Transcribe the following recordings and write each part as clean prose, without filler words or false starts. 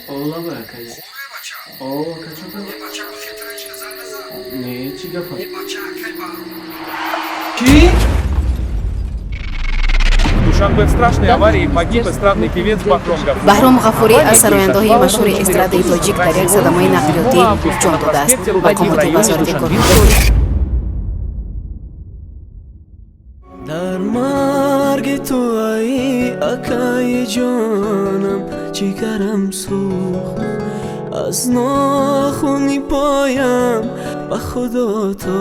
اولا برکه او کچو نه چی گفت کی Душанбе в страшной аварии погиб эстрадный певец Бахром Гафури. баҳром ғафурӣ аз сарояндоҳии машҳури эстрадаи тоҷик дар як садамаи нақлиётӣ ҷон додааст. ваколати вазорати кӯҳнакӯҳ дар марги ту ай акаи ҷонам ҷигарам сӯхт аз нохуни поям ба худо то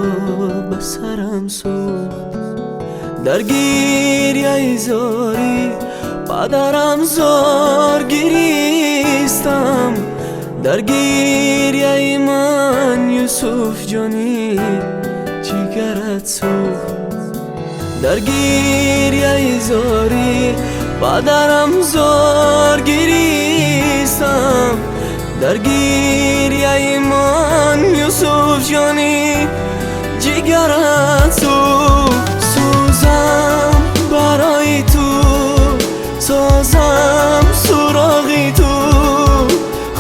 ба сарам сӯхт дар гирьяи зорӣ падарам зор гиристам дар гирьяи ман юсуфҷонӣ ҷигарат сӯхт дар гирьяи зорӣ падарам зор гиристам дар гирьяи ман юсуфҷонӣ ҷигарат сӯхт сӯзам барои ту созам суроғи ту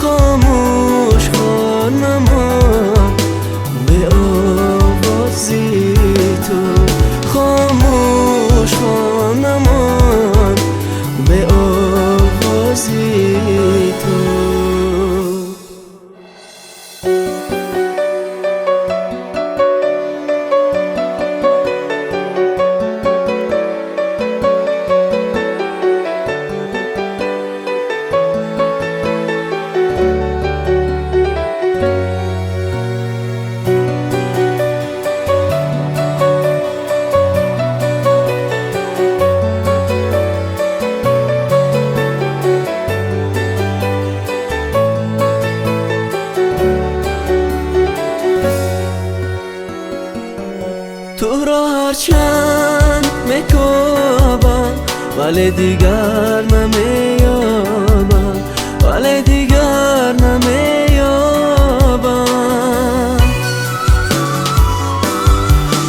хомӯш хонамон беовози ту خاموش خانمان به آوازی تو تو را هرچند میکوبم ولی دیگر نمیابم ولی دیگر نمیابم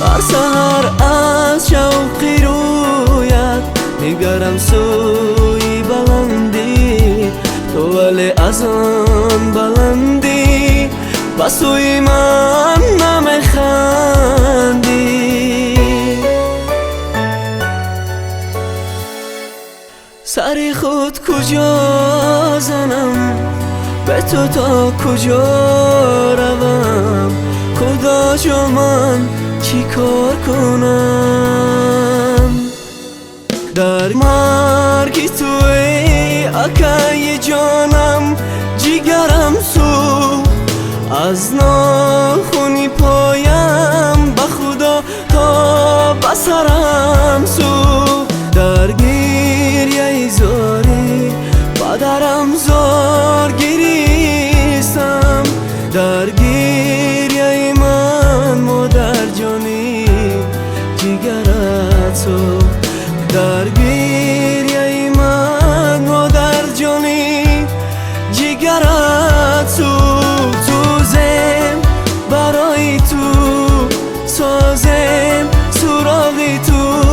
هر سحر از شوقی رویت میگرم سوی بلندی تو ولی از آن بلندی با سوی من نمیخندی سری خود کجا زنم به تو تا کجا روم خدا جا من چی کار کنم در مرگی توی اکای جانم جیگرم سوخت از ناخونی پایم به خدا تا به سرم سوخت در گریه زاری پدرم زار گریستم در گریه من مادر جانی جیگرت سوخت در گریه من مادر جانی جیگرت سوخت سوزم برای تو سازم سراغی تو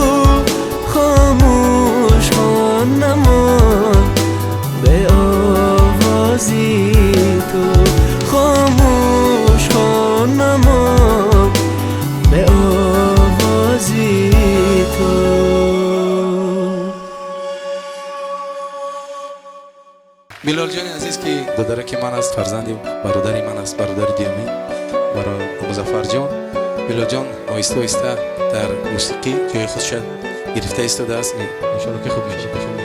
خاموش خانمان به آوازی تو خاموش خانمان به آوازی تو میلال جان عزیز که دادرک من است فرزندی برادری من است برادر دیمی برای مظفر جان میلال جان آهسته آهسته در موسیقی جای خودش گرفته ایستاده است ان شاء الله که خوب میشه